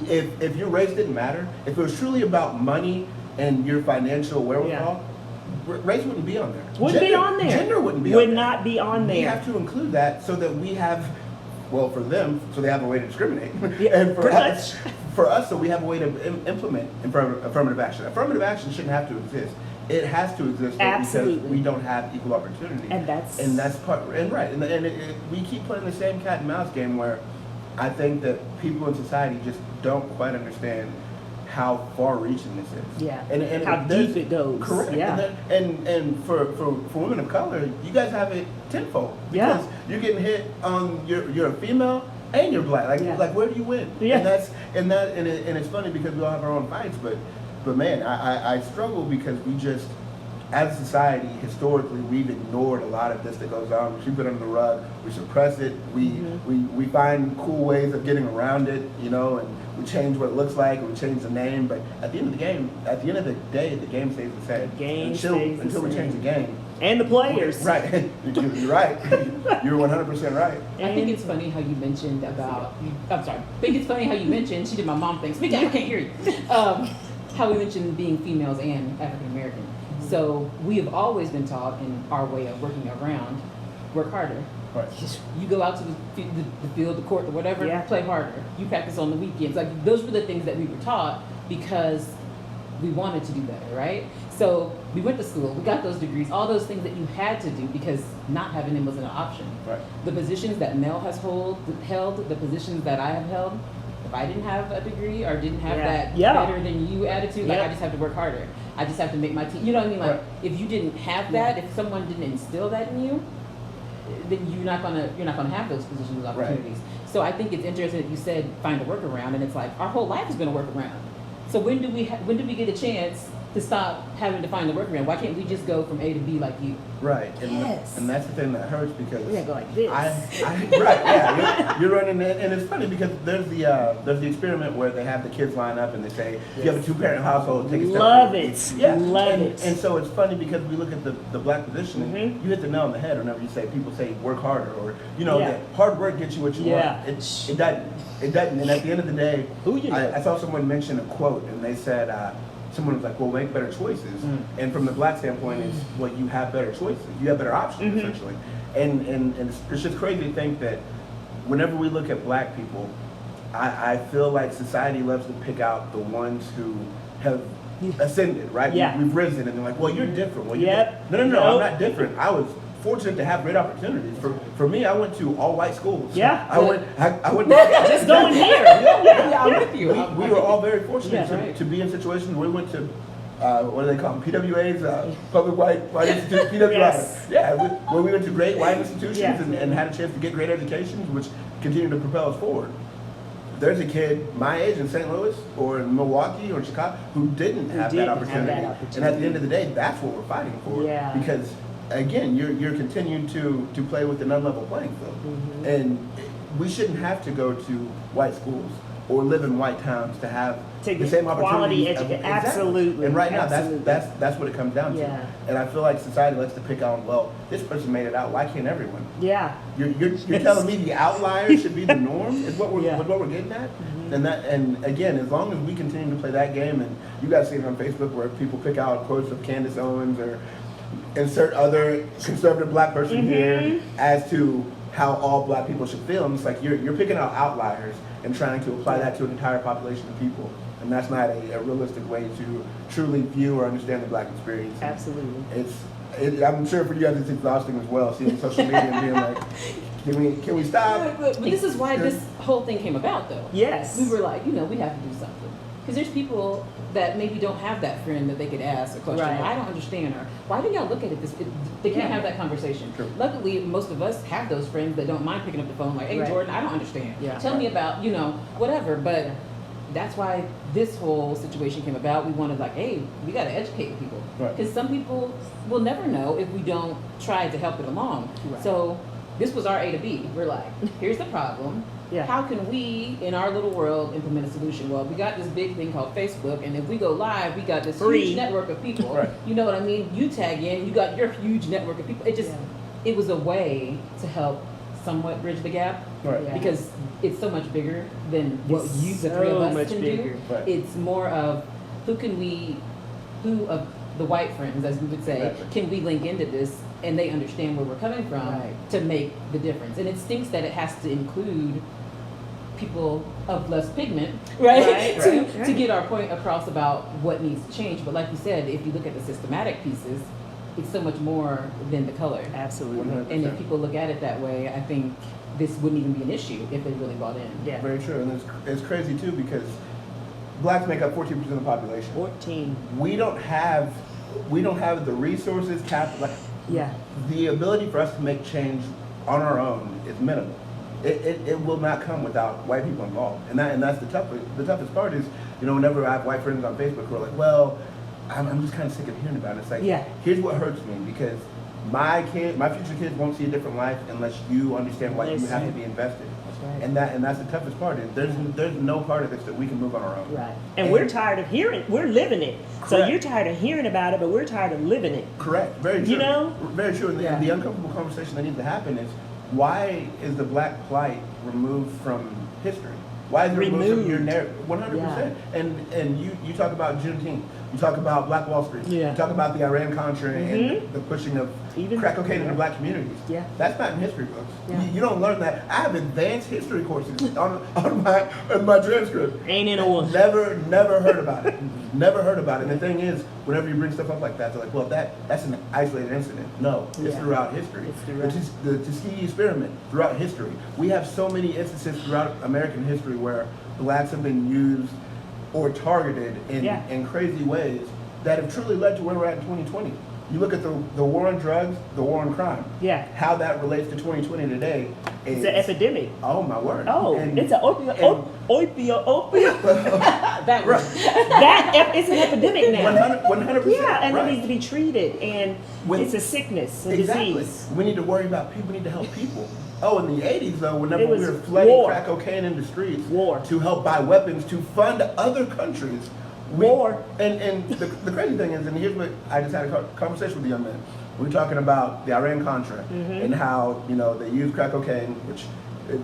if your race didn't matter, if it was truly about money and your financial wherewithal, race wouldn't be on there. Wouldn't be on there. Gender wouldn't be on there. Would not be on there. We have to include that so that we have, for them, so they have a way to discriminate. Yeah, and for us, so we have a way to implement affirmative action. Affirmative action shouldn't have to exist. It has to exist because we don't have equal opportunity. And that's part, and right. And we keep playing the same cat and mouse game where I think that people in society just don't quite understand how far-reaching this is. Yeah. And how deep it goes. Correct. Yeah. And for women of color, you guys have it tenfold because you're getting hit on you're a female and you're black. Like where do you win? Yeah. And it's funny because we all have our own fights, but man, I struggle because we just, as a society, historically, we've ignored a lot of this that goes on. We sweep it under the rug. We suppress it. We find cool ways of getting around it, and we change what it looks like. We change the name. But at the end of the day, the game stays the same. Until we change the game. And the players. Right. You're right. You're 100% right. I think it's funny how you mentioned about. I'm sorry. I think it's funny how you mentioned. She did my mom thing. Speak up. I can't hear you. How we mentioned being females and African American. So we have always been taught in our way of working around, work harder. Right. You go out to the field, the court, or whatever, play harder. You practice on the weekends. Like those were the things that we were taught because we wanted to do better, right? So we went to school, we got those degrees, all those things that you had to do because not having them wasn't an option. Right. The positions that Mel has held, the positions that I have held, if I didn't have a degree or didn't have that better than you attitude, like I just have to work harder. I just have to make my team. You know what I mean? Like if you didn't have that, if someone didn't instill that in you, then you're not gonna have those positions, those opportunities. Right. So I think it's interesting that you said find a workaround, and it's like our whole life has been a workaround. So when do we get a chance to stop having to find the workaround? Why can't we just go from A to B like you? Right. And, Yes. and that's the thing that hurts because We're gonna go like this. right, yeah. You're running it, and it's funny because there's the experiment where they have the kids line up and they say, if you have a 2-parent household, take a step Love forward. it. Yeah. Love it. And so it's funny because we look at the black position, and Mhm. you hit the nail on the head whenever you say, people say work harder, or Yeah. that hard work gets you what you Yeah. want. It doesn't. It doesn't. And at the end of the day, Who you know? I saw someone mention a quote, and they said, someone was like, well, make better choices. And from the black standpoint, it's, well, you have better choices. You have better options, essentially. And it's just crazy to think that whenever we look at black people, I feel like society loves to pick out the ones who have ascended, right? Yeah. We've risen, and they're like, well, you're different. Well, Yep. No, Nope. I'm not different. I was fortunate to have great opportunities. For me, I went to all white schools. Yeah. I went. Just going here. Yeah, I'm with you. We were all very fortunate Yeah, to, right. to be in situations where we went to, what do they call them? PWAs, public white institutes, PWIs. Yes. Yeah, where we went to great white institutions Yeah. and had a chance to get great educations, which continued to propel us forward. There's a kid my age in St. Louis or in Milwaukee or Chicago who didn't have that opportunity. And at the end of the day, that's what we're fighting for. Yeah. Because again, you're continuing to play with an unlevel playing field. And we shouldn't have to go to white schools or live in white towns to have To the get same quality opportunities. education. Exactly. Absolutely. And right now, Absolutely. that's what it comes down to. Yeah. And I feel like society likes to pick on, well, this person made it out. Why can't everyone? Yeah. You're telling me the outliers should be the norm? Is what we're Yeah. what we're getting at? And again, as long as we continue to play that game, and you guys see it on Facebook where people pick out quotes of Candace Owens or insert other conservative black person here as to how all black people should feel. And it's like you're picking out outliers and trying to apply that to an entire population of people. And that's not a realistic way to truly view or understand the black experience. Absolutely. I'm sure for you guys it's exhausting as well, seeing social media and being like, can we stop? But this is why this whole thing came about, though. Yes. We were like, we have to do something. Because there's people that maybe don't have that friend that they could ask a question. Right. I don't understand, or why do y'all look at it this? They can't Yeah. have that conversation. True. Luckily, most of us have those friends that don't mind picking up the phone, like, hey, Right. Jordan, I don't understand. Yeah. Tell me about, whatever. But that's why this whole situation came about. We wanted, like, hey, we got to educate people. Right. Because some people will never know if we don't try to help it along. Right. So this was our A to B. We're like, here's the problem. Yeah. How can we, in our little world, implement a solution? Well, we got this big thing called Facebook, and if we go live, we got this Free. huge network of people. Right. You know what I mean? You tag in, you got your huge network of people. It was a way to help somewhat bridge the gap. Right. Yeah. Because it's so much bigger than what It's you, the three of so us, much can bigger. do. Right. It's more of who of the white friends, as we would say, Exactly. can we link into this and they understand where we're coming from Right. to make the difference. And it stinks that it has to include people of less pigment, right? Right, to, right. to get our point across about what needs to change. But like you said, if you look at the systematic pieces, it's so much more than the color. Absolutely. 100%. And if people look at it that way, I think this wouldn't even be an issue if they really bought in. Yeah. Very true. And it's crazy too because blacks make up 14% of the population. 14. We don't have the resources, Yeah. the ability for us to make change on our own is minimal. It will not come without white people involved, and that's the toughest part is, whenever I have white friends on Facebook who are like, well, I'm just kind of sick of hearing about it. It's like, Yeah. here's what hurts me because my future kids won't see a different life unless you understand why you have to be invested. Right. And that's the toughest part is there's no part of this that we can move on our own. Right. And we're tired of hearing, we're living it. So Correct. you're tired of hearing about it, but we're tired of living it. Correct. Very true. Very true. And Yeah. the uncomfortable conversation that needs to happen is why is the black plight removed from history? Why is it removed from your narrative? 100%. And you talk about Juneteenth. You talk about Black Wall Street. Yeah. You talk about the Iran-Contra and the pushing of Even- crack cocaine into black communities. Yeah. That's not in history books. Yeah. You don't learn that. I have advanced history courses on my transcript. Ain't in a one. Never heard about it. Never heard about it. And the thing is, whenever you bring stuff up like that, they're like, well, that's an isolated incident. No, it's Yeah. throughout history. It's throughout. The Tuskegee experiment, throughout history. We have so many instances throughout American history where blacks have been used or targeted in crazy ways that have truly led to where we're at in 2020. You look at the war on drugs, the war on crime. Yeah. How that relates to 2020 today. It's an epidemic. Oh my word. Oh, it's an opioid. That Right. It's an epidemic now. 100%. Yeah, and right. it needs to be treated, and it's a sickness, a Exactly. disease. We need to worry about people. We need to help people. Oh, in the 80s though, whenever It we was were flooding war. crack cocaine into streets War. to help buy weapons to fund other countries. War. And the crazy thing is, and here's what I just had a conversation with a young man. We were talking about the Iran-Contra and how, they used crack cocaine, which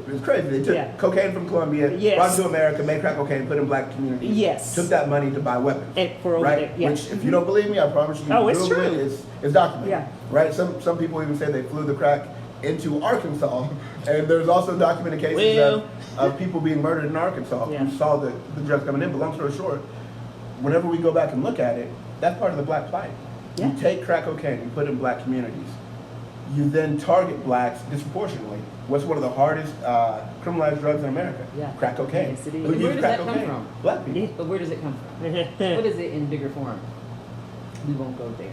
is crazy. They took cocaine from Colombia, brought it to America, made crack cocaine, put it in black communities. Yes. Took that money to buy weapons. And for right? Which, if you don't believe me, I promise you, Oh, it's Google true. it, it's documented. Yeah. Right? Some people even say they flew the crack into Arkansas, and there's also documented cases of people being murdered in Arkansas who saw the drugs coming in. But long story short, whenever we go back and look at it, that's part of the black plight. Yeah. You take crack cocaine, you put it in black communities. You then target blacks disproportionately. What's one of the hardest criminalized drugs in America? Yeah. Crack cocaine. Yes, it is. Who Where uses does crack that come cocaine? from? Black people. Yeah. But where does it come from? What is it in bigger form? We won't go there.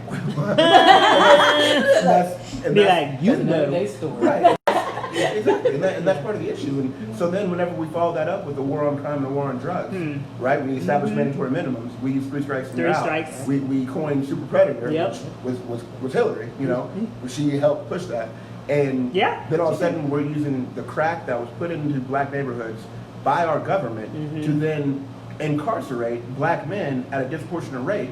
And Be like, you That's another know. day's story. Right. Yeah, exactly. And that's part of the issue. And so then whenever we follow that up with the war on crime and the war on drugs, right? We established mandatory minimums. We used 3 strikes and you're out. 3 strikes. We coined super predator, Yep. which was Hillary, She helped push that. And then all of a sudden we're using the crack that was put into black neighborhoods by our government to then incarcerate black men at a disproportionate rate.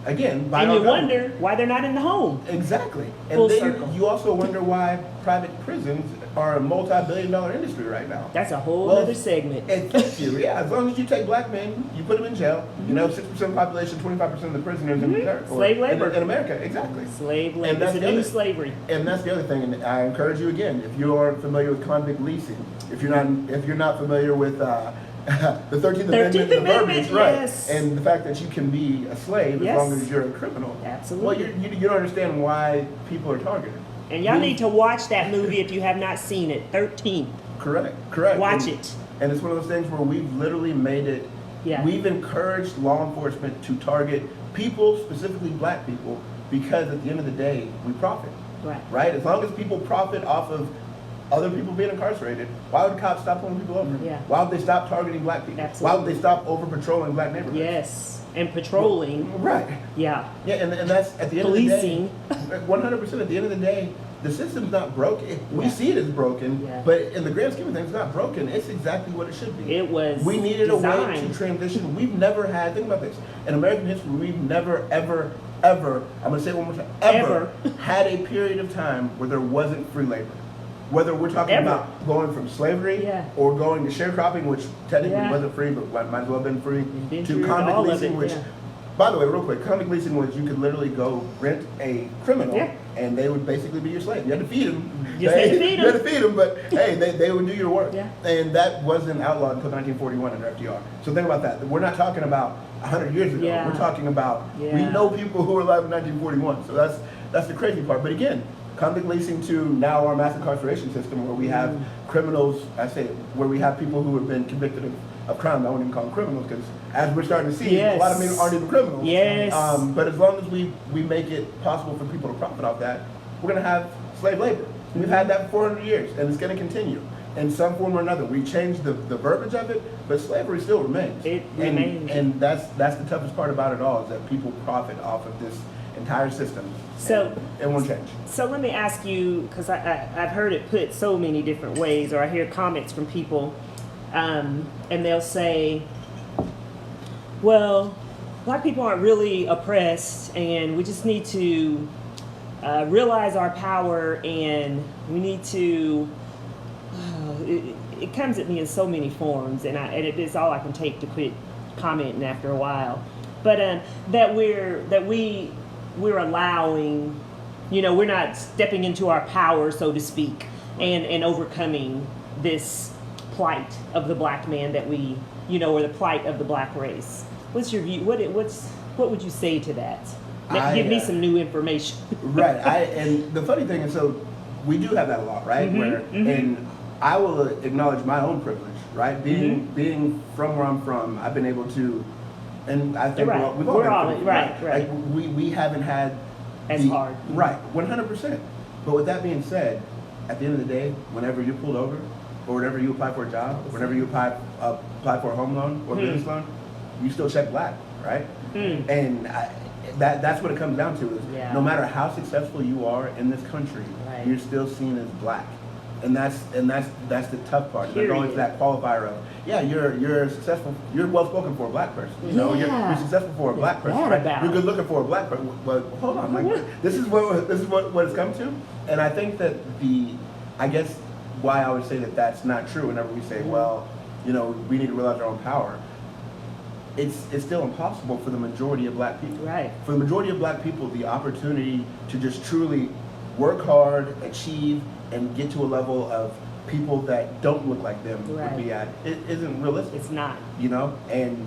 Again, by And our you government. wonder why they're not in the home. Exactly. And Full then circle. you also wonder why private prisons are a multi-billion-dollar industry right now. That's a whole Well, other segment. And thank you. Yeah, as long as you take black men, you put them in jail. 6% of the population, 25% of the prisoners in the territory. Slave labor. In America, exactly. Slave labor. And that's It's a the new other- slavery. And that's the other thing. And I encourage you again, if you aren't familiar with convict leasing, if you're not familiar with the 13th Amendment, 13th the Amendment, verbiage, right? yes. And the fact that you can be a slave Yes. as long as you're a criminal. Absolutely. Well, you don't understand why people are targeted. And y'all need to watch that movie if you have not seen it. 13. Correct. Watch And- it. And it's one of those things where we've literally made it, Yeah. we've encouraged law enforcement to target people, specifically black people, because at the end of the day, we profit. Right? As long as people profit off of other people being incarcerated, why would cops stop pulling people over? Yeah. Why would they stop targeting black people? Absolutely. Why would they stop over patrolling black neighborhoods? Yes. And patrolling. Right. Yeah. Yeah, and that's at the end Policing. of the day, 100%. At the end of the day, the system's not broken. We see it as broken, Yeah. but in the grand scheme of things, it's not broken. It's exactly what it should be. It was We needed a way designed. to transition. We've never had, think about this, in American history, we've never, ever, I'm going to say it one more time, ever had a period of time where there wasn't free labor. Whether we're talking about going from slavery or going to sharecropping, which technically wasn't free, but might as well have been free, to convict leasing, which, by the way, real quick, convict leasing was you could literally go rent a criminal and they would basically be your slave. You had to feed them. You had to feed them, but hey, they would do your work. Yeah. And that wasn't outlawed until 1941 under FDR. So think about that. We're not talking about 100 years ago. Yeah. We're talking about, we know people who were alive in 1941. So that's the crazy part. But again, convict leasing to now our mass incarceration system where we have criminals, where we have people who have been convicted of crime. I won't even call them criminals because as we're starting to see, a lot of men aren't even criminals. Yes. But as long as we make it possible for people to profit off that, we're going to have slave labor. We've had that for 400 years and it's going to continue in some form or another. We changed the verbiage of it, but slavery still remains. It remains. And that's the toughest part about it all is that people profit off of this entire system. So it won't change. So let me ask you, because I've heard it put so many different ways, or I hear comments from people, and they'll say, well, black people aren't really oppressed, and we just need to realize our power, and we need to, it comes at me in so many forms, and it is all I can take to quit commenting after a while. But that we're allowing, we're not stepping into our power, so to speak, and overcoming this plight of the black man that we, or the plight of the black race. What's your view? What would you say to that? Give me some new information. Right. And the funny thing is, so we do have that a lot, right? And I will acknowledge my own privilege, right? Being from where I'm from, I've been able to. And I think we've all been through it, right? Like we haven't had as hard. Right, 100%. But with that being said, at the end of the day, whenever you're pulled over, or whenever you apply for a job, whenever you apply for a home loan or business loan, you still check black, right? And that's what it comes down to is no matter how successful you are in this country, you're still seen as black. And that's the tough part. There's always that qualifier of, you're successful, you're well spoken for a black person. You know, you're successful for a black person, right? You're good looking for a black person. But hold on, like this is what it's come to. And I think that I guess why I would say that that's not true whenever we say, well, you know, we need to realize our own power. It's still impossible for the majority of black people. Right. For the majority of black people, the opportunity to just truly work hard, achieve, and get to a level of people that don't look like them would be at. It isn't realistic. It's not. You know, and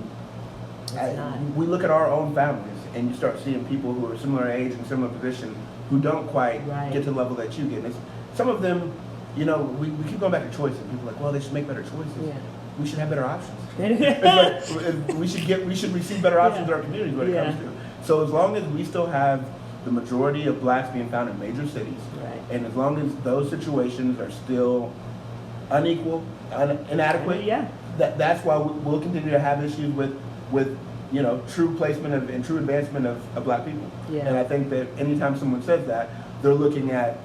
we look at our own families, and you start seeing people who are similar age and similar position who don't quite get to the level that you get. Some of them, you know, we keep going back to choices. People are like, well, they should make better choices. Yeah. We should have better options. we should receive better options in our communities when it comes to. So as long as we still have the majority of blacks being found in major cities, and as long as those situations are still unequal, inadequate, that's why we'll continue to have issues with you know, true placement and true advancement of black people. And I think that anytime someone says that, they're looking at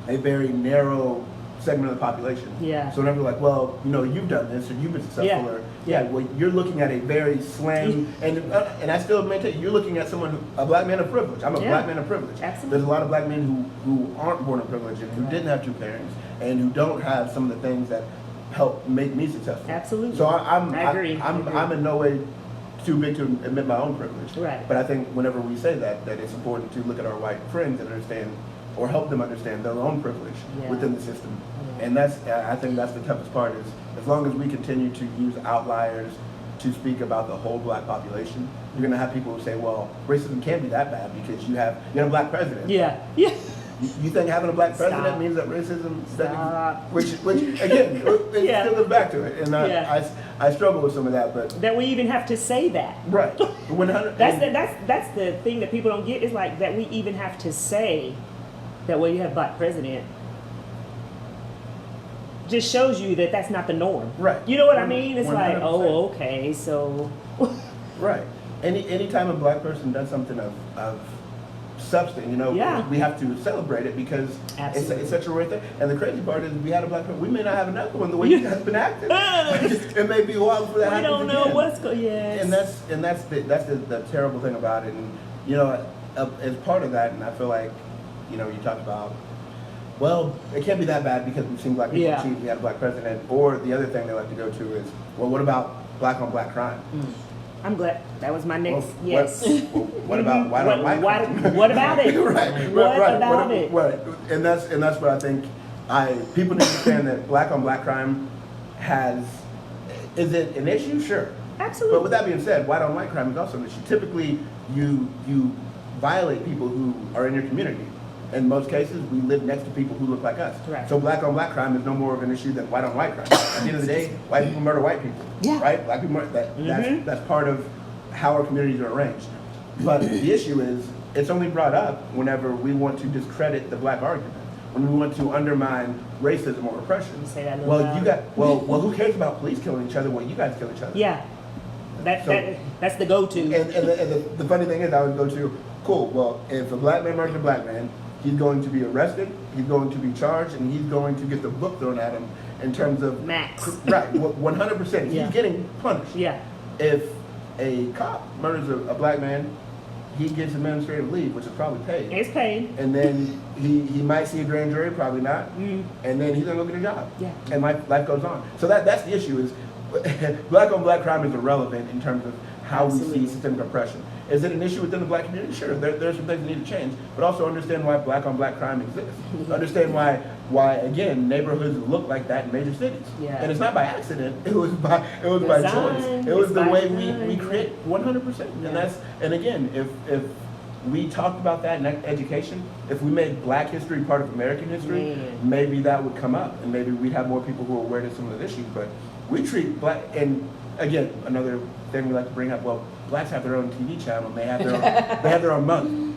a very narrow segment of the population. So whenever they're like, well, you know, you've done this or you've been successful, or well, you're looking at a very slim, and I still maintain you're looking at a black man of privilege. I'm a black man of privilege. Absolutely. There's a lot of black men who aren't born of privilege and who didn't have two parents and who don't have some of the things that help make me successful. Absolutely. So I agree. I'm in no way too big to admit my own privilege. But I think whenever we say that it's important to look at our white friends and understand, or help them understand their own privilege within the system. And I think that's the toughest part is, as long as we continue to use outliers to speak about the whole black population, you're gonna have people who say, well, racism can't be that bad because you have a black president. You think having a black president means that racism doesn't, which again, it still goes back to it. And I struggle with some of that, but that we even have to say that. Right. That's the thing that people don't get, is like that we even have to say that when you have black president, just shows you that that's not the norm. Right. You know what I mean? It's 100%. like, oh, okay, so. Right. Anytime a black person does something of substance, you know, we have to celebrate it because it's such a rare thing. And the crazy part is, we had a black person, we may not have another one the way you guys been acting. It may be a while before that happens. We don't know what's going. Yes. And that's the terrible thing about it. And you know, as part of that, and I feel like, you know, you talked about, well, it can't be that bad because we've seen black people achieve. We had a black president. Or the other thing they like to go to is, well, what about black on black crime? I'm glad that was my next. What about white on white crime? What about it? What about it? Right. And that's what I think. People need to understand that black on black crime is it an issue? Sure. Absolutely. But with that being said, white on white crime is also an issue. Typically, you violate people who are in your community. In most cases, we live next to people who look like us. Right. So black on black crime is no more of an issue than white on white crime. At the end of the day, white people murder white people. Right? Black people murder, that's part of how our communities are arranged. But the issue is, it's only brought up whenever we want to discredit the black argument, when we want to undermine racism or oppression. You say that well, who cares about police killing each other when you guys kill each other? Yeah. That's the go-to. And the funny thing is, I would go to, cool, well, if a black man murders a black man, he's going to be arrested, he's going to be charged, and he's going to get the book thrown at him in terms of... Max. Right, 100%. He's getting punished. If a cop murders a black man, he gets administrative leave, which is probably paid. It's paid. And then he might see a grand jury, probably not, and then he's going to go get a job. And life goes on. So that's the issue is, black on black crime is irrelevant in terms of how we see systemic oppression. Is it an issue within the black community? Sure, there's some things that need to change, but also understand why black on black crime exists. Understand why again, neighborhoods look like that in major cities. And it's not by accident, it was by choice. It was the way we create 100%. And again, if we talked about that in education, if we made black history part of American history, maybe that would come up and maybe we'd have more people who are aware of some of the issues. But we treat black, and again, another thing we like to bring up, well, blacks have their own TV channel and they have their own month.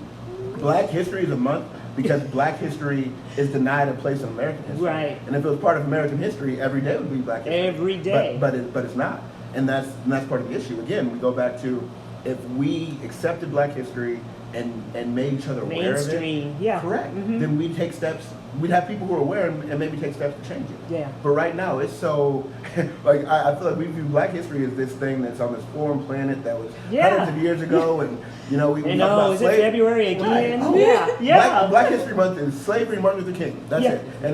Black History is a month because Black history is denied a place in American history. Right. And if it was part of American history, every day would be Black history. Every day. But it's not. And that's part of the issue. Again, we go back to if we accepted Black history and made each other aware of it. Mainstream, yeah. Correct. Mhm. Then we'd take steps. We'd have people who are aware and maybe take steps to change it. Yeah. But right now, it's so like I feel like we view Black history as this thing that's on this foreign planet that was hundreds of years ago, and we talk about is slavery. it February again? Right. Oh, Yeah, yeah. Black History Month is slavery, Martin Luther King. That's Yeah. it. And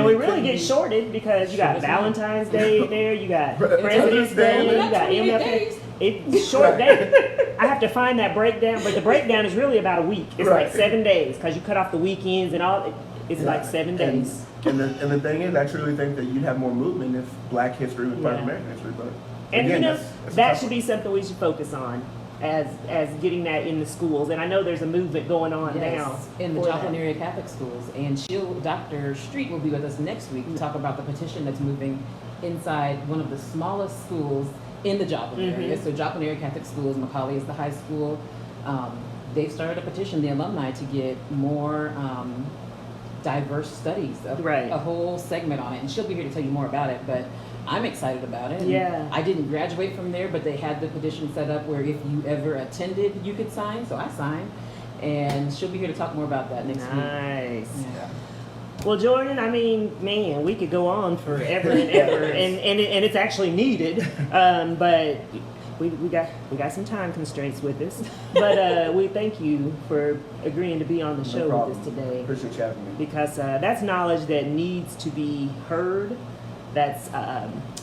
we it really couldn't get be- shorted because you got Short as Valentine's Day there, you got President's President's Day. Day, you got 28 MLK. days. It's short day. I have to find that breakdown, but the breakdown is really about a week. It's Right. like 7 days because you cut off the weekends and all. It's like 7 days. And the thing is, I truly think that you'd have more movement if Black history was part of Yeah. American history. But And again, you know, that's a that tough should one. be something we should focus on as getting that in the schools. And I know there's a movement going on now Yes, in the for Joplin that. area Catholic schools, and Dr. Street will be with us next week to talk about the petition that's moving inside one of the smallest schools in the Joplin area. So Joplin area Catholic schools, Macaulay is the high school. They've started a petition, the alumni, to get more diverse studies, Right. a whole segment on it, and she'll be here to tell you more about it. But I'm excited about it. And Yeah. I didn't graduate from there, but they had the petition set up where if you ever attended, you could sign. So I signed, and she'll be here to talk more about that next week. Nice. Yeah. Well, Jordan, I mean, man, we could go on forever and ever, and it's actually needed. But we got some time constraints with us. But we thank you for agreeing to be on the show with us today, Appreciate you having me. because that's knowledge that needs to be heard. That's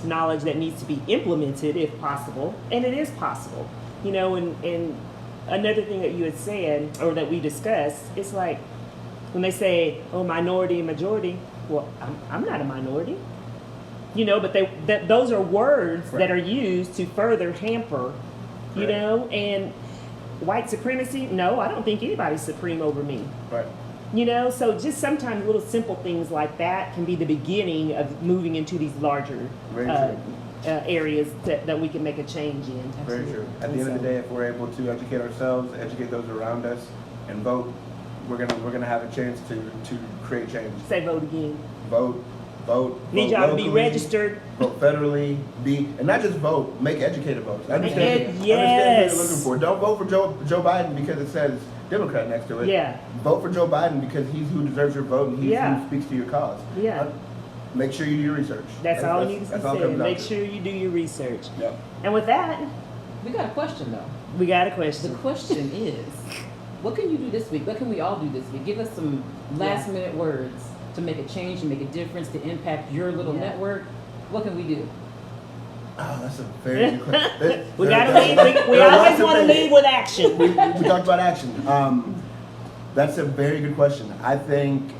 knowledge that needs to be implemented if possible, and it is possible. You know, and another thing that you had said or that we discussed, it's like when they say, "Oh, minority and majority," well, I'm not a minority, you know. But those are words that are used to further hamper, you Correct. know. And white supremacy, no, I don't think anybody's supreme over me. Right. You know, so just sometimes little simple things like that can be the beginning of moving into these larger Very true. areas that we can make a change in. Very true. At the end of the day, if we're able to educate ourselves, educate those around us, and vote, we're gonna have a chance to create change. Say vote again. Vote. Need vote y'all to be locally, registered. Vote federally. And not just vote. Make educated votes. Understand what Yes. you're looking for. Don't vote for Joe Biden because it says Democrat next to it. Yeah. Vote for Joe Biden because he's who deserves your vote and he's Yeah. who speaks to your cause. Yeah. Make sure you do your research. That's all needs to be that's all it said. comes down Make to. sure you do your research. Yep. And with that, We got a question though. we got a The question. question is, what can you do this week? What can we all do this week? Give us some last minute words to make a change, to make a difference, to impact your little Yeah. network. What can we do? Oh, that's a very good question. We gotta lead. We always want to lead with action. We talked about action. That's a very good question. I think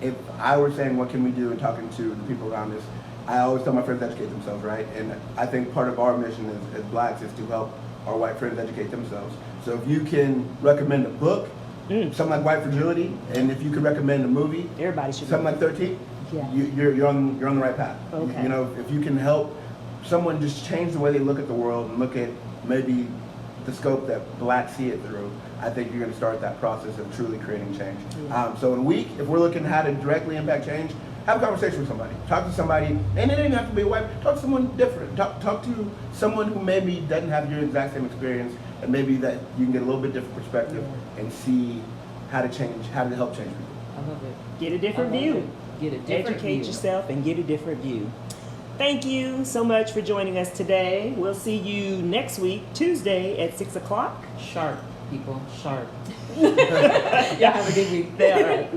if I were saying what can we do and talking to the people around us, I always tell my friends to educate themselves, right? And I think part of our mission as blacks is to help our white friends educate themselves. So if you can recommend a book, something like White Fragility, and if you could recommend a movie, Everybody should. something like 13, Yeah. you're on the right path. Okay. You know, if you can help someone just change the way they look at the world and look at maybe the scope that blacks see it through, I think you're going to start that process of truly creating change. Yeah. So in a week, if we're looking at how to directly impact change, have a conversation with somebody. Talk to somebody, and it doesn't have to be a white. Talk to someone different. Talk to someone who maybe doesn't have your exact same experience, and maybe that you can get a little bit different perspective and see how to help change people. I love it. Get a different I love view. it. Get a different Educate view. yourself and get a different view. Thank you so much for joining us today. We'll see you next week, Tuesday at 6 o'clock. Sharp, people. Sharp. Y'all have a good week. All right.